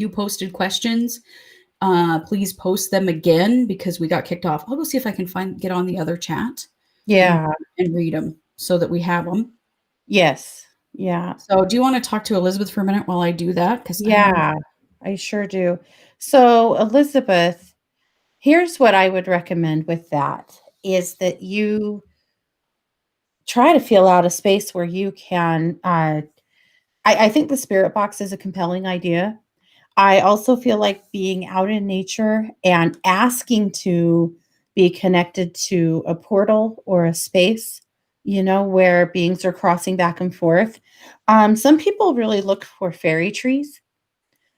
you posted questions, please post them again because we got kicked off. I'll go see if I can get on the other chat and Yeah. read them so that we have them. Yes. Yeah. So do you want to talk to Elizabeth for a minute while I do that? Because Yeah, I sure do. So, Elizabeth, here's what I would recommend with that is that you try to feel out a space where you can. I think the spirit box is a compelling idea. I also feel like being out in nature and asking to be connected to a portal or a space, where beings are crossing back and forth. Some people really look for fairy trees.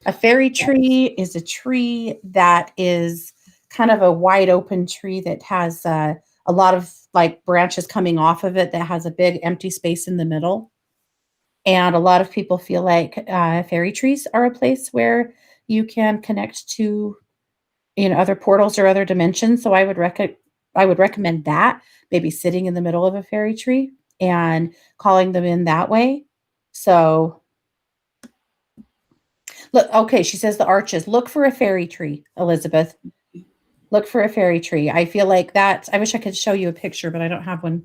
A fairy tree is a tree that is kind of a wide open tree that has a lot of like branches coming off of it that has a big empty space in the middle. And a lot of people feel like fairy trees are a place where you can connect to, other portals or other dimensions. So I would recommend that, maybe sitting in the middle of a fairy tree and calling them in that way. So look, okay, she says the arches. Look for a fairy tree, Elizabeth. Look for a fairy tree. I feel like that. I wish I could show you a picture, but I don't have one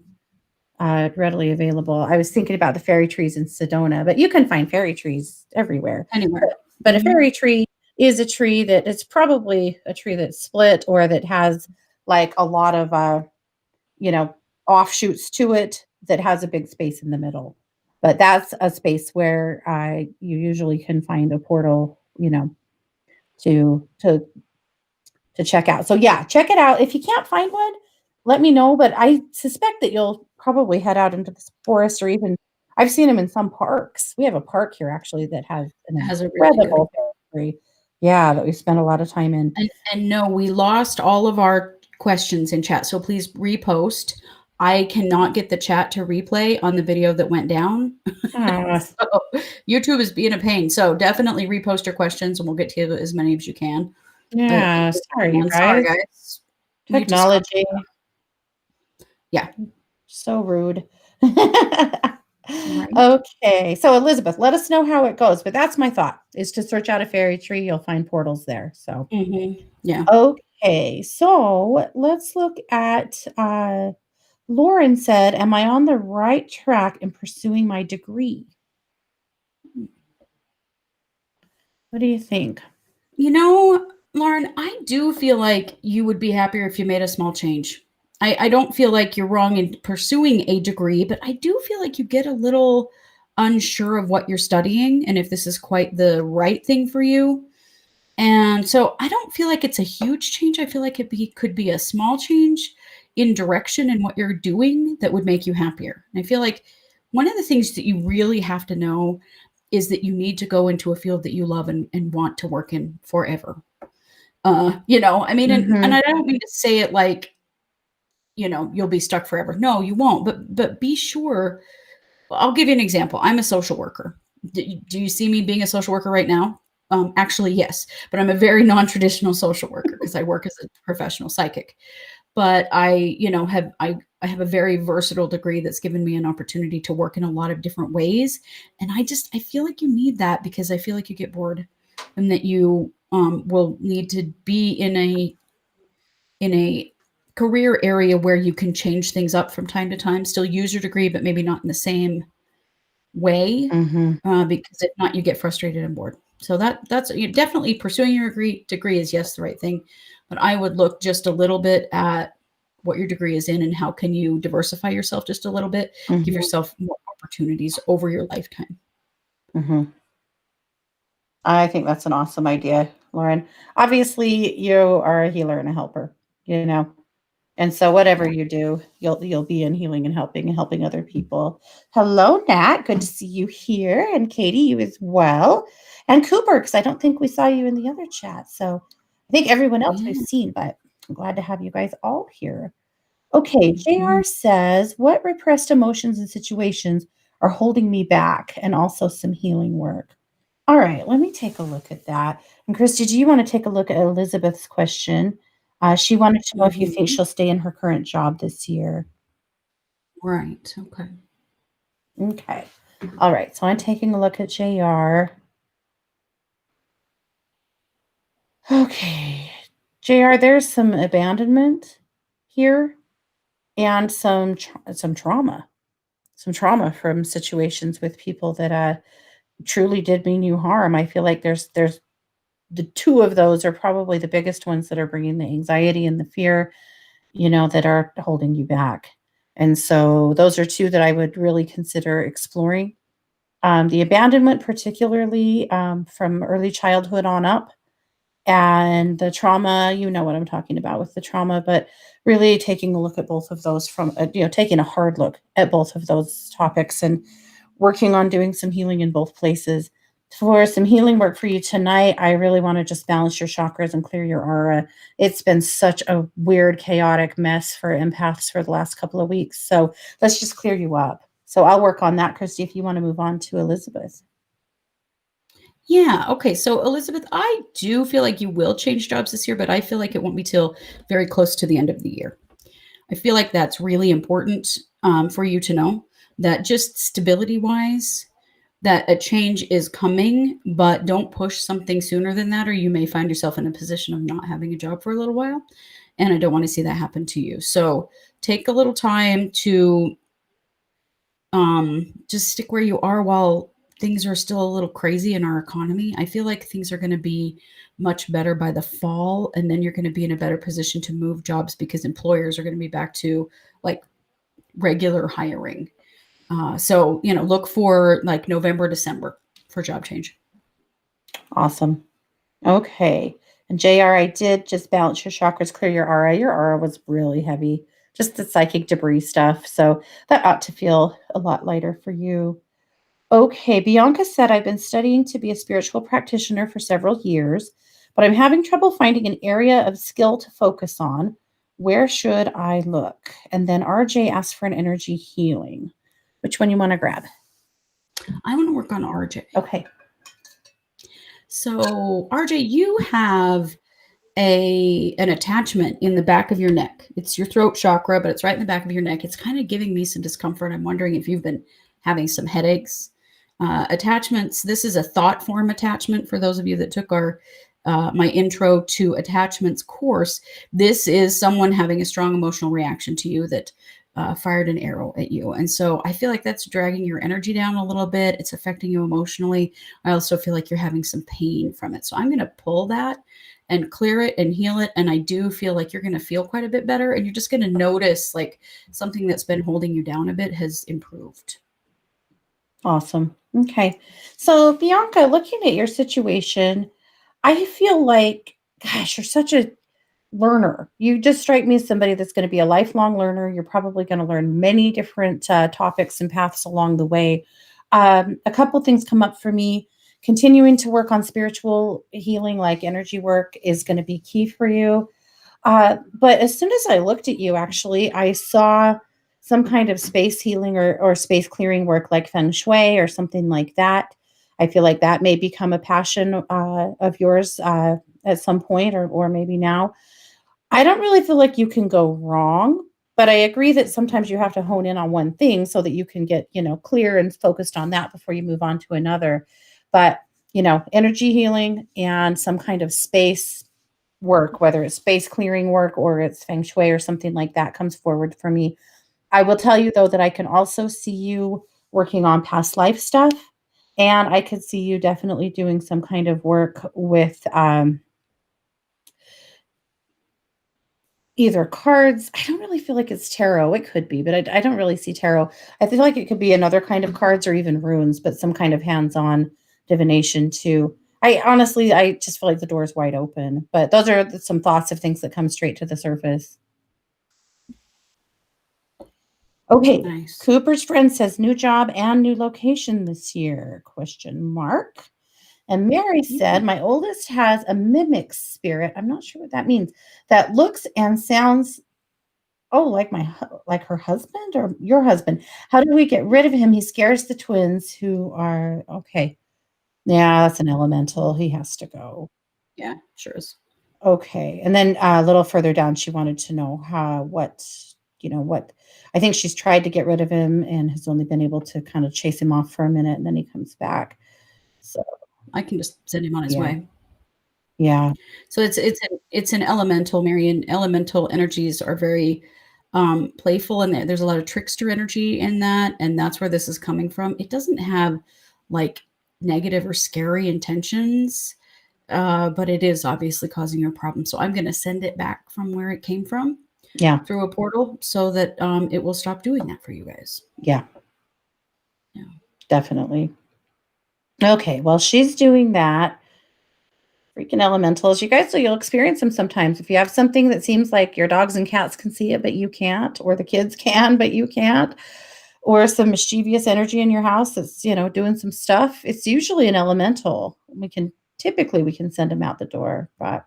readily available. I was thinking about the fairy trees in Sedona, but you can find fairy trees everywhere. anywhere. But a fairy tree is a tree that it's probably a tree that's split or that has like a lot of, you know, offshoots to it that has a big space in the middle. But that's a space where you usually can find a portal, to check out. So yeah, check it out. If you can't find one, let me know. But I suspect that you'll probably head out into the forest or even I've seen them in some parks. We have a park here actually that has an Has a really good. incredible tree. Yeah, that we spend a lot of time in. And no, we lost all of our questions in chat, so please repost. I cannot get the chat to replay on the video that went down. So YouTube is being a pain. So definitely repost your questions and we'll get to you as many as you can. Yeah, sorry, you Sorry, guys. guys. Technology. Yeah. So rude. Right. Okay. So Elizabeth, let us know how it goes. But that's my thought is to search out a fairy tree. You'll find portals there. So Yeah. okay. So let's look at Lauren said, am I on the right track in pursuing my degree? What do you think? Lauren, I do feel like you would be happier if you made a small change. I don't feel like you're wrong in pursuing a degree, but I do feel like you get a little unsure of what you're studying and if this is quite the right thing for you. And so I don't feel like it's a huge change. I feel like could be a small change in direction in what you're doing that would make you happier. And I feel like one of the things that you really have to know is that you need to go into a field that you love and want to work in forever. I mean, and I don't mean to say it like, you'll be stuck forever. No, you won't. But be sure. I'll give you an example. I'm a social worker. Do you see me being a social worker right now? Actually, yes, but I'm a very non-traditional social worker because I work as a professional psychic. But I have a very versatile degree that's given me an opportunity to work in a lot of different ways, and I feel like you need that because I feel like you get bored, and that you will need to be in a career area where you can change things up from time to time, still use your degree, but maybe not in the same way, because if not, you get frustrated and bored. So that's you definitely pursuing your degree is yes the right thing, but I would look just a little bit at what your degree is in and how can you diversify yourself just a little bit, give yourself more opportunities over your lifetime. I think that's an awesome idea, Lauren. Obviously, you are a healer and a helper, and so whatever you do, you'll be in healing and helping other people. Hello, Nat. Good to see you here, and Katie, you as well, and Cooper, because I don't think we saw you in the other chat. So I think everyone else we've seen, but I'm glad to have you guys all here. Okay, JR says, what repressed emotions and situations are holding me back, and also some healing work. All right, let me take a look at that. And Chris, did you want to take a look at Elizabeth's question? She wanted to know if you think she'll stay in her current job this year. Right. Okay. Okay. All right. So I'm taking a look at JR. Okay. JR, there's some abandonment here and some trauma. Some trauma from situations with people that truly did mean you harm. I feel like there's the two of those are probably the biggest ones that are bringing the anxiety and the fear, that are holding you back. And so those are two that I would really consider exploring. The abandonment, particularly from early childhood on up, and the trauma, you know what I'm talking about with the trauma, but really taking a look at both of those taking a hard look at both of those topics and working on doing some healing in both places. For some healing work for you tonight, I really want to just balance your chakras and clear your aura. It's been such a weird, chaotic mess for empaths for the last couple of weeks. So let's just clear you up. So I'll work on that, Christy, if you want to move on to Elizabeth. Yeah. Okay. So, Elizabeth, I do feel like you will change jobs this year, but I feel like it won't be till very close to the end of the year. I feel like that's really important for you to know that just stability wise, that a change is coming, but don't push something sooner than that, or you may find yourself in a position of not having a job for a little while. And I don't want to see that happen to you. So take a little time to just stick where you are while things are still a little crazy in our economy. I feel like things are going to be much better by the fall, and then you're going to be in a better position to move jobs because employers are going to be back to like regular hiring. So, look for like November, December for job change. Awesome. Okay. And JR, I did just balance your chakras, clear your aura. Your aura was really heavy, just the psychic debris stuff. So that ought to feel a lot lighter for you. Okay. Bianca said, I've been studying to be a spiritual practitioner for several years, but I'm having trouble finding an area of skill to focus on. Where should I look? And then RJ asked for an energy healing. Which one you want to grab? I want to work on RJ. Okay. So, RJ, you have an attachment in the back of your neck. It's your throat chakra, but it's right in the back of your neck. It's kind of giving me some discomfort. I'm wondering if you've been having some headaches. Attachments. This is a thought form attachment for those of you that took our my intro to attachments course. This is someone having a strong emotional reaction to you that fired an arrow at you. And so I feel like that's dragging your energy down a little bit. It's affecting you emotionally. I also feel like you're having some pain from it. So I'm going to pull that and clear it and heal it. And I do feel like you're going to feel quite a bit better. And you're just going to notice like something that's been holding you down a bit has improved. Awesome. Okay. So, Bianca, looking at your situation, I feel like, gosh, you're such a learner. You just strike me as somebody that's going to be a lifelong learner. You're probably going to learn many different topics and paths along the way. A couple things come up for me. Continuing to work on spiritual healing, like energy work, is going to be key for you. But as soon as I looked at you, actually, I saw some kind of space healing or space clearing work like feng shui or something like that. I feel like that may become a passion of yours at some point or maybe now. I don't really feel like you can go wrong, but I agree that sometimes you have to hone in on one thing so that you can get, clear and focused on that before you move on to another. But, energy healing and some kind of space work, whether it's space clearing work or it's feng shui or something like that comes forward for me. I will tell you though that I can also see you working on past life stuff. And I could see you definitely doing some kind of work with either cards. I don't really feel like it's tarot. It could be, but I don't really see tarot. I feel like it could be another kind of cards or even runes, but some kind of hands-on divination too. I just feel like the door is wide open, but those are some thoughts of things that come straight to the surface. Okay. Nice. Cooper's friend says new job and new location this year, question mark. And Mary said, my oldest has a mimic spirit. I'm not sure what that means. That looks and sounds, like her husband or your husband. How do we get rid of him? He scares the twins who are okay. Yeah, that's an elemental. He has to go. Yeah, sure is. Okay. And then a little further down, she wanted to know what I think she's tried to get rid of him and has only been able to kind of chase him off for a minute and then he comes back. So I can just send him on his yeah. way. Yeah. So it's an elemental, Mary, and elemental energies are very playful, and there's a lot of trickster energy in that, and that's where this is coming from. It doesn't have like negative or scary intentions, but it is obviously causing you a problem. So I'm going to send it back from where it came from Yeah. through a portal so that it will stop doing that for you guys. Yeah. Yeah. Definitely. Okay. Well, she's doing that. Freaking elementals. You guys, so you'll experience them sometimes. If you have something that seems like your dogs and cats can see it, but you can't, or the kids can, but you can't, or some mischievous energy in your house that's, doing some stuff, it's usually an elemental. We can send them out the door. But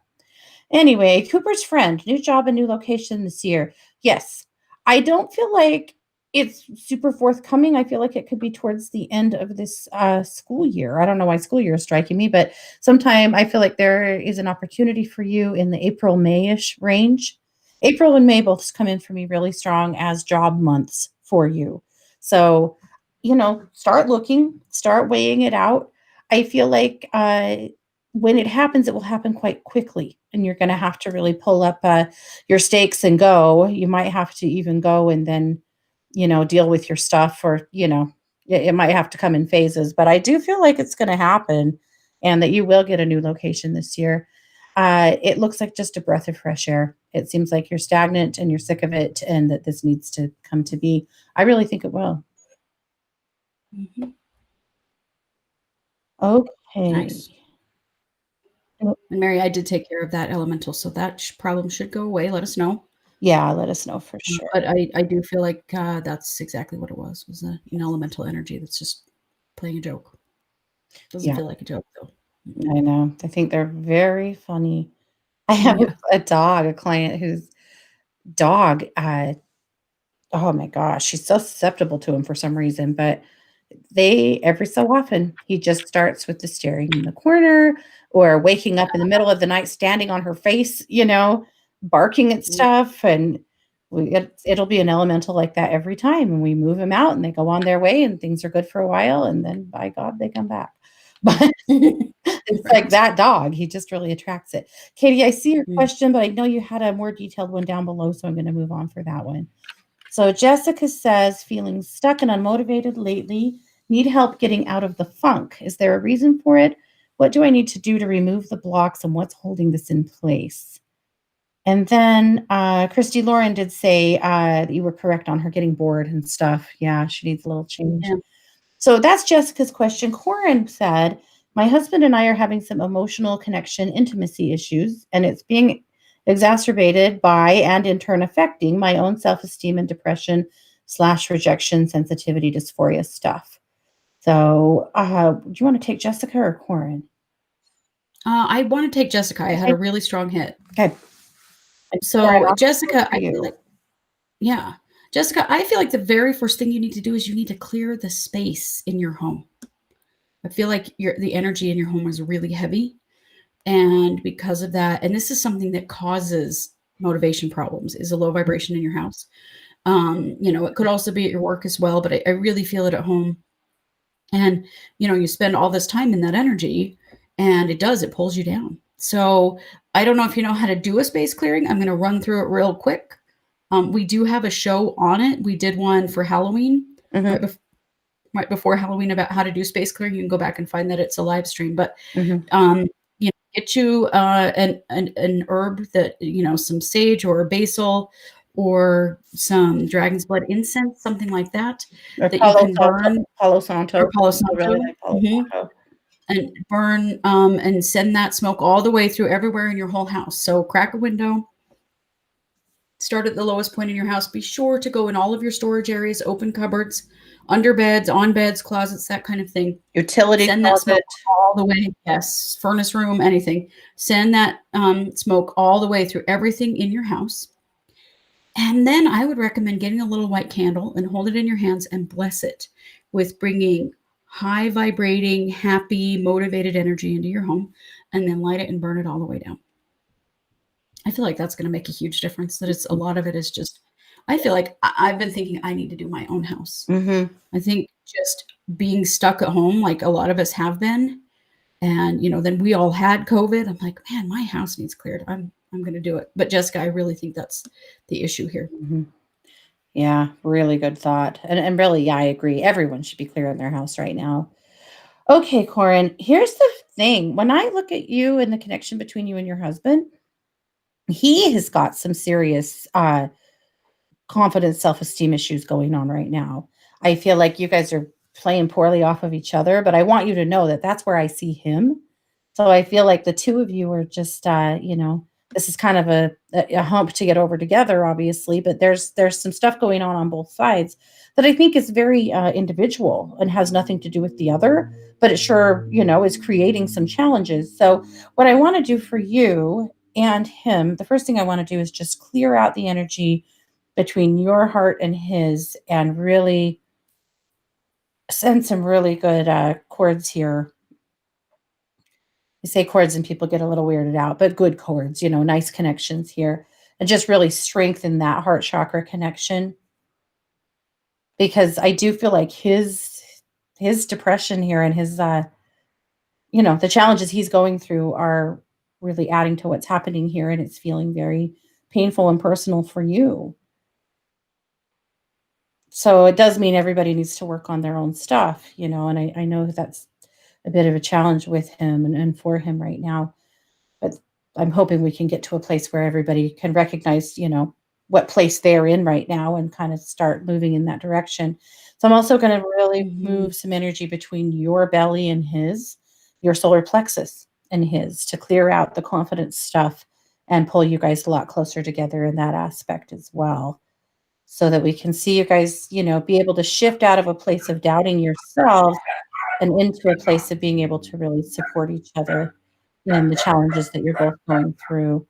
anyway, Cooper's friend, new job and new location this year. Yes. I don't feel like it's super forthcoming. I feel like it could be towards the end of this school year. I don't know why school year is striking me, but sometime I feel like there is an opportunity for you in the April, May-ish range. April and May both come in for me really strong as job months for you. So, start looking, start weighing it out. I feel like when it happens, it will happen quite quickly, and you're going to have to really pull up your stakes and go. You might have to even go and then, deal with your stuff, or it might have to come in phases. But I do feel like it's going to happen, and that you will get a new location this year. It looks like just a breath of fresh air. It seems like you're stagnant and you're sick of it, and that this needs to come to be. I really think it will. Mhm. Okay. Nice. And Mary, I did take care of that elemental, so that problem should go away. Let us know. Yeah, let us know for sure. But I do feel like that's exactly what it was an elemental energy that's just playing a joke. Doesn't Yeah, feel like a joke though. I know. I think they're very funny. I have Yeah. a client whose dog, oh my gosh, she's so susceptible to him for some reason, but every so often, he just starts with the staring in the corner, or waking up in the middle of the night, standing on her face, barking at Mm. stuff, and it'll be an elemental like that every time, and we move him out, and they go on their way, and things are good for a while, and then, by God, they come back. But it's like Right. that dog, he just really attracts it. Katie, I see your Mm. question, but I know you had a more detailed one down below, so I'm gonna move on for that one. So Jessica says, "Feeling stuck and unmotivated lately. Need help getting out of the funk. Is there a reason for it? What do I need to do to remove the blocks, and what's holding this in place?" And then Christy Lauren did say that you were correct on her getting bored and stuff. Yeah, she needs a little change. Yeah. So that's Jessica's question. Corin said, "My husband and I are having some emotional connection intimacy issues, and it's being exacerbated by and in turn affecting my own self-esteem and depression / rejection, sensitivity, dysphoria stuff." So do you want to take Jessica or Corin? I want to take Jessica. I had Okay. a really strong hit. Okay. And Corin, So I'll go Jessica, for I feel you. like yeah. Jessica, I feel like the very first thing you need to do is you need to clear the space in your home. I feel like the energy in your home is really heavy. And because of that, and this is something that causes motivation problems, is a low vibration in your house. It could also be at your work as well, but I really feel it at home. And, you spend all this time in that energy, and it pulls you down. So I don't know if you know how to do a space clearing. I'm going to run through it real quick. We do have a show on it. We did one for Halloween, Mhm, right, right before Halloween, about how to do space clearing. You can go back and find that it's a live stream. But mhm. get you an herb that some sage or basil or some dragon's blood incense, something like that, Or that you can burn, Palo Santo. or Palo I really Santo. like Palo Mhm. Santo. And burn, and send that smoke all the way through everywhere in your whole house. So crack a window, start at the lowest point in your house. Be sure to go in all of your storage areas, open cupboards, under beds, on beds, closets, that kind of thing. Utility Send that smoke closet. all the way, yes, furnace room, anything. Send that smoke all the way through everything in your house. And then I would recommend getting a little white candle and hold it in your hands and bless it with bringing high vibrating, happy, motivated energy into your home, and then light it and burn it all the way down. I feel like that's going to make a huge difference. That it's a lot of it is just, I feel like I've been thinking I need to do my own house. Mhm. I think just being stuck at home, like a lot of us have been, And, then we all had COVID. I'm like, man, my house needs cleared. I'm going to do it. But Jessica, I really think that's the issue here. Mhm. Yeah, really good thought. And really, yeah, I agree. Everyone should be clear in their house right now. Okay, Corin, here's the thing. When I look at you and the connection between you and your husband, he has got some serious confidence, self-esteem issues going on right now. I feel like you guys are playing poorly off of each other, but I want you to know that that's where I see him. So I feel like the two of you are just, this is kind of a hump to get over together, obviously, but there's some stuff going on both sides that I think is very individual and has nothing to do with the other, but it sure, is creating some challenges. So what I want to do for you and him, the first thing I want to do is just clear out the energy between your heart and his and really send some really good chords here. You say chords and people get a little weirded out, but good chords, nice connections here, and just really strengthen that heart chakra connection, because I do feel like his depression here and his the challenges he's going through are really adding to what's happening here, and it's feeling very painful and personal for you. So it does mean everybody needs to work on their own stuff, and I know that's a bit of a challenge with him and for him right now. But I'm hoping we can get to a place where everybody can recognize, what place they're in right now and kind of start moving in that direction. So I'm also going to really Mm-hmm. move some energy between your belly and his, your solar plexus and his, to clear out the confidence stuff and pull you guys a lot closer together in that aspect as well, so that we can see you guys, be able to shift out of a place of doubting yourselves and into a place of being able to really support each other in the challenges that you're both going through.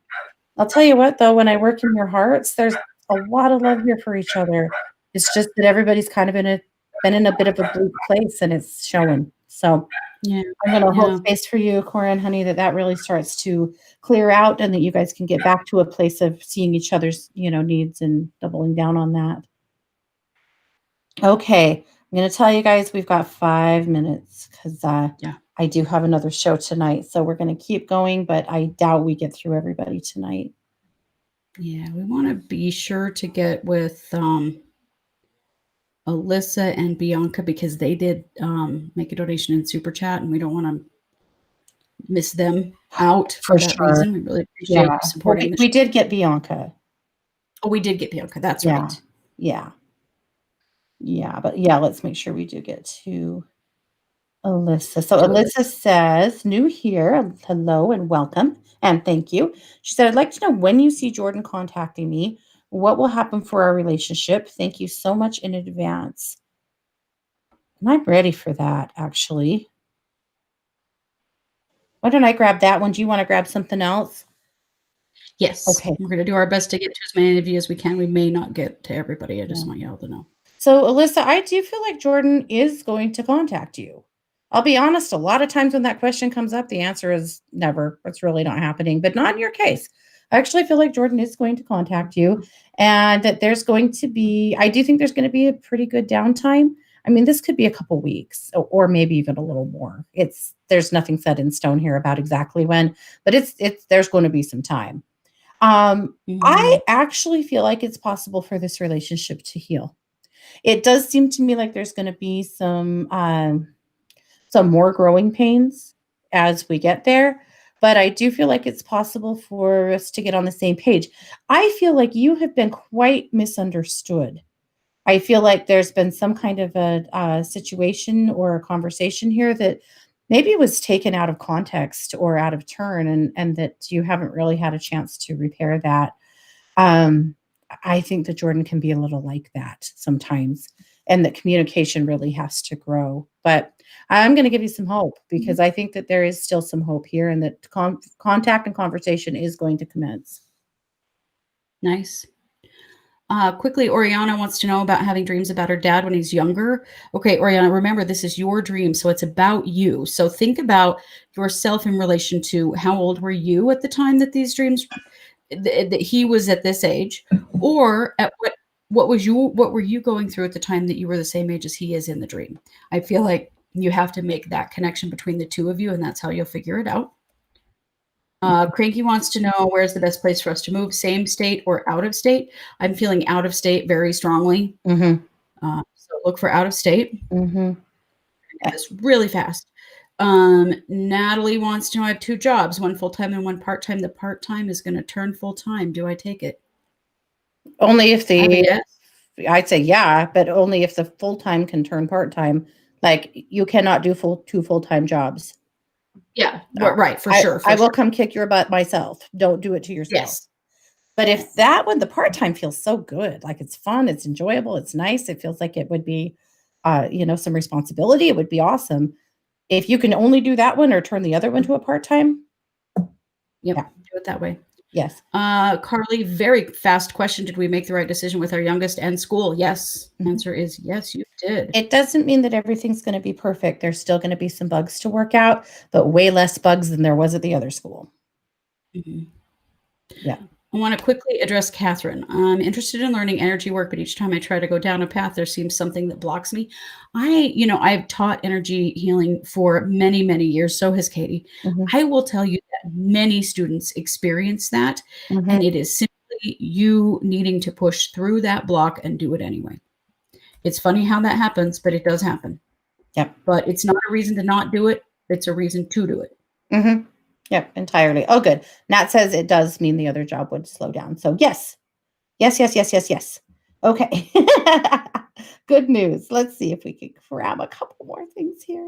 I'll tell you what, though, when I work in your hearts, there's a lot of love here for each other. It's just that everybody's kind of been in a bit of a bleak place, and it's showing. So Yeah. I'm going to hold Yeah. space for you, Corin, honey, that really starts to clear out, and that you guys can get back to a place of seeing each other's, needs and doubling down on that. Okay, I'm going to tell you guys we've got 5 minutes because Yeah. I do have another show tonight. So we're going to keep going, but I doubt we get through everybody tonight. Yeah. We want to be sure to get with Alyssa and Bianca because they did make a donation in Super Chat, and we don't want to miss them out for For that sure. reason. We really appreciate Yeah. Well, supporting we, the we show. did get Bianca. Oh, we did get Bianca. That's Yeah. right. Yeah. Yeah. But yeah, let's make sure we do get to Alyssa. So To Alyssa says, new here. Hello and welcome. And thank you. She said, I'd like to know when you see Jordan contacting me, what will happen for our relationship? Thank you so much in advance. And I'm ready for that, actually. Why don't I grab that one? Do you want to grab something else? Yes. Okay. We're going to do our best to get to as many of you as we can. We may not get to everybody. I just Yeah. want y'all to know. So, Alyssa, I do feel like Jordan is going to contact you. I'll be honest, a lot of times when that question comes up, the answer is never. It's really not happening, but not in your case. I actually feel like Jordan is going to contact you, and that there's going to be, I do think there's going to be a pretty good downtime. I mean, this could be a couple weeks or maybe even a little more. There's nothing set in stone here about exactly when, but there's going to be some time. I actually feel like it's possible for this relationship to heal. It does seem to me like there's gonna be some more growing pains as we get there, but I do feel like it's possible for us to get on the same page. I feel like you have been quite misunderstood. I feel like there's been some kind of a situation or a conversation here that maybe was taken out of context or out of turn, and that you haven't really had a chance to repair that. Um, I think that Jordan can be a little like that sometimes, and that communication really has to grow. But I'm going to give you some hope because I think that there is still some hope here, and that contact and conversation is going to commence. Nice. Quickly, Oriana wants to know about having dreams about her dad when he's younger. Okay, Oriana, remember this is your dream, so it's about you. So think about yourself in relation to how old were you at the time that these dreams that he was at this age, or at what were you going through at the time that you were the same age as he is in the dream. I feel like You have to make that connection between the two of you, and that's how you'll figure it out. Cranky wants to know where's the best place for us to move, same state or out of state. I'm feeling out of state very strongly. Mhm. So look for out of state. Mhm. This really fast. Natalie wants to know I have 2 jobs, one full-time and one part-time. The part-time is going to turn full-time. Do I take it? Only if I have a yes. I'd say yeah, but only if the full-time can turn part-time. Like, you cannot do 2 full-time jobs. Yeah, right, for I sure, I for will sure. come kick your butt myself. Don't do it to yourself. Yes. But if that one, the part-time feels so good, like, it's fun, it's enjoyable, it's nice, it feels like it would be, some responsibility, it would be awesome. If you can only do that one or turn the other one to a part-time, Yep, yeah, do it that way. yes. Carly, very fast question. Did we make the right decision with our youngest and school? Yes. Mhm. Answer is yes, you did. It doesn't mean that everything's gonna be perfect. There's still gonna be some bugs to work out, but way less bugs than there was at the other school. Mhm. Yeah. I want to quickly address Catherine. I'm interested in learning energy work, but each time I try to go down a path, there seems something that blocks me. I've taught energy healing for many, many years. So has Katie. Mhm, I will tell you that many students experience that, mhm, and it is simply you needing to push through that block and do it anyway. It's funny how that happens, but it does happen. yep, But it's not a reason to not do it. It's a reason to do it. mhm, yep, entirely. Oh, good. Nat says it does mean the other job would slow down. So, yes. Yes, yes, yes, yes, yes. Okay. Good news. Let's see if we can grab a couple more things here.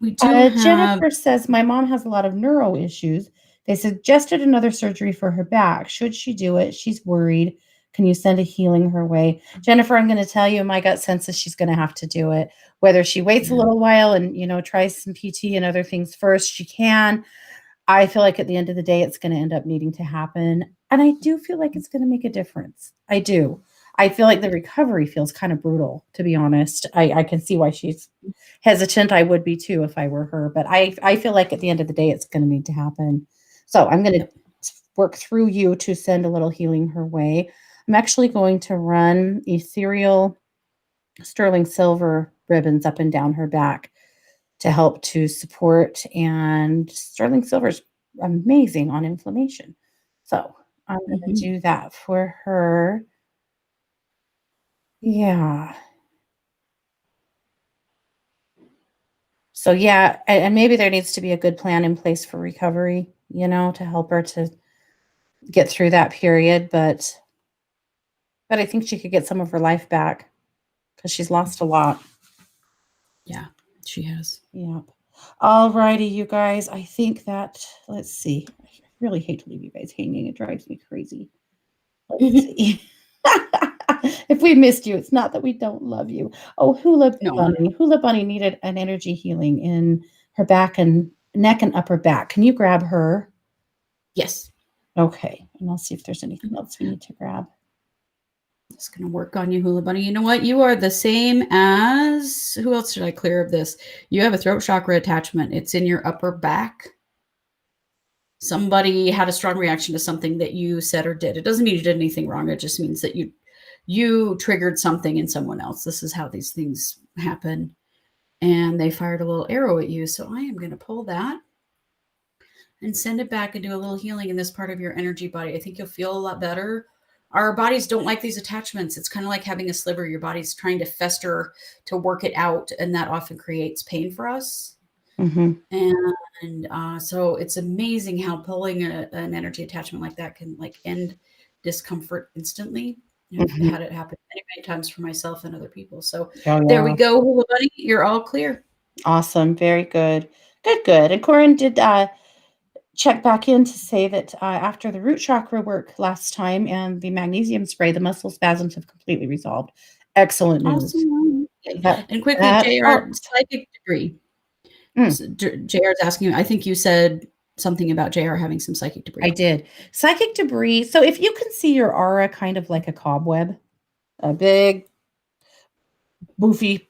We do have, Jennifer says, "My mom has a lot of neuro issues. They suggested another surgery for her back. Should she do it? She's worried. Can you send a healing her way?" Jennifer, I'm going to tell you, my gut sense is she's going to have to do it. Whether she waits a yeah, little while and, tries some PT and other things first, she can. I feel like at the end of the day, it's gonna end up needing to happen, and I do feel like it's gonna make a difference. I do. I feel like the recovery feels kind of brutal, to be honest. I can see why she's hesitant. I would be too if I were her, but I feel like at the end of the day, it's gonna need to happen. So I'm gonna yep. work through you to send a little healing her way. I'm actually going to run ethereal sterling silver ribbons up and down her back to help to support, and sterling silver is amazing on inflammation. So I'm gonna Mhm. do that for her. Yeah. So yeah, and maybe there needs to be a good plan in place for recovery, to help her to get through that period, but I think she could get some of her life back because she's lost a lot. Yeah, she has. Yeah. Alrighty, you guys. I think that, let's see. I really hate to leave you guys hanging. It drives me crazy. Let's see. If we missed you, it's not that we don't love you. Oh, Hula No, not at Bunny. all. Hula Bunny needed an energy healing in her back and neck and upper back. Can you grab her? Yes. Okay. And I'll see if there's anything else we need to grab. It's gonna work on you, Hula Bunny. You know what? You are the same as who else did I clear of this? You have a throat chakra attachment. It's in your upper back. Somebody had a strong reaction to something that you said or did. It doesn't mean you did anything wrong. It just means that you triggered something in someone else. This is how these things happen. And they fired a little arrow at you. So I am going to pull that and send it back and do a little healing in this part of your energy body. I think you'll feel a lot better. Our bodies don't like these attachments. It's kind of like having a sliver. Your body's trying to fester to work it out, and that often creates pain for us. Mhm. And so it's amazing how pulling an energy attachment like that can like end discomfort instantly. I've Mhm. had it happen many, many times for myself and other people. So Oh, there we yeah. go, Hula Buddy. You're all clear. Awesome. Very good. Good, good. And Corin did check back in to say that after the root chakra work last time and the magnesium spray, the muscle spasms have completely resolved. Excellent news. Awesome. Okay. That And quickly, that JR, helped. psychic degree. Mm, So, JR is asking you, I think you said something about JR having some psychic I debris. did. Psychic debris. So if you can see your aura kind of like a cobweb, a big boofy,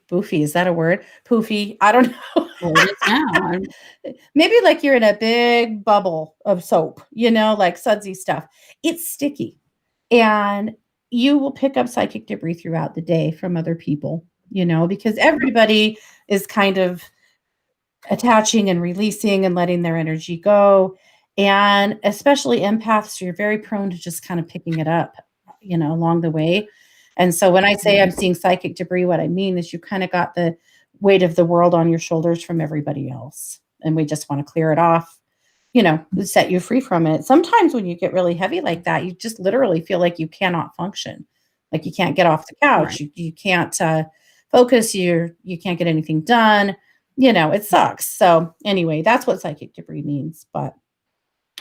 is that a word? Poofy. I don't know. Well, it is now. Maybe like you're in a big bubble of soap, like sudsy stuff. It's sticky. And you will pick up psychic debris throughout the day from other people. because everybody is kind of attaching and releasing and letting their energy go. And especially empaths, you're very prone to just kind of picking it up, along the way. And so when I say I'm seeing psychic debris, what I mean is you kind of got the weight of the world on your shoulders from everybody else. And we just want to clear it off, set you free from it. Sometimes when you get really heavy like that, you just literally feel like you cannot function. Like you can't get off the couch. Right. You can't focus. You can't get anything done. It sucks. So anyway, that's what psychic debris means. But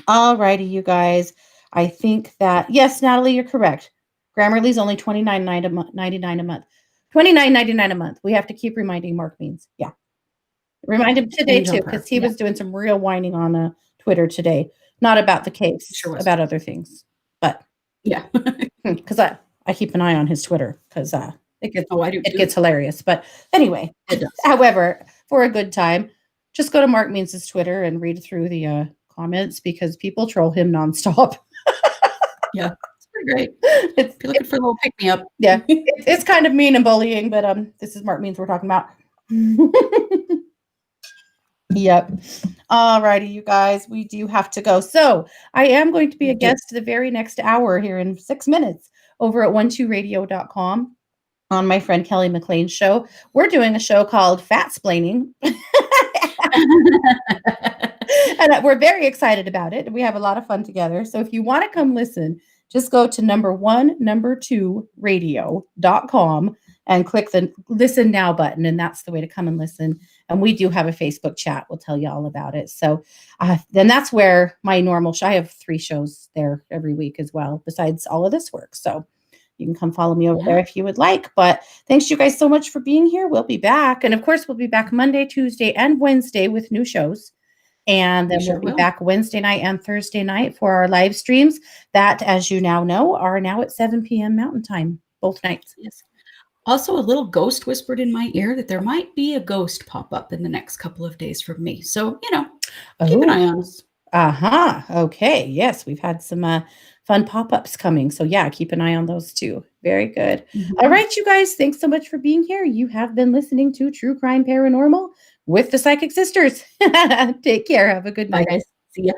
all righty, you guys. I think that, yes, Natalie, you're correct. Grammarly's only $29.99 a month. $29.99 a month. We have to keep reminding Mark Means. Yeah. Remind him today Angel too, prayer. because he was doing some real whining on Twitter today. Not about the case, Sure was. about other things. But Yeah. because I keep an eye on his Twitter because it too. gets hilarious. But anyway, It does. however, for a good time, just go to Mark Means' Twitter and read through the comments because people troll him nonstop. Yeah, it's pretty great. If you're looking for a little pick me up. Yeah, it's kind of mean and bullying, but this is Mark Means we're talking about. Yep. All righty, you guys, we do have to go. So I am going to be a guest the very next hour here in 6 minutes over at 12radio.com on my friend Kelly McLean's show. We're doing a show called Fatsplaining. And we're very excited about it. We have a lot of fun together. So if you want to come listen, just go to number2radio.com and click the listen now button. And that's the way to come and listen. And we do have a Facebook chat. We'll tell you all about it. So then that's where my normal show, I have 3 shows there every week as well, besides all of this work. So you can come follow me over there if you would like. But thanks you guys so much for being here. We'll be back. And of course, we'll be back Monday, Tuesday, and Wednesday with new shows. And then we'll be back Wednesday night and Thursday night for our live streams that, as you now know, are now at 7 p.m. Mountain Time, both nights. Yes. Also, a little ghost whispered in my ear that there might be a ghost pop up in the next couple of days from me. So, keep an eye on us. Okay. Yes, we've had some fun pop-ups coming. So, yeah, keep an eye on those too. Very good. Mm-hmm. All right, you guys. Thanks so much for being here. You have been listening to True Crime Paranormal with the Psychic Sisters. Take care. Have a good night. Bye, guys. See ya.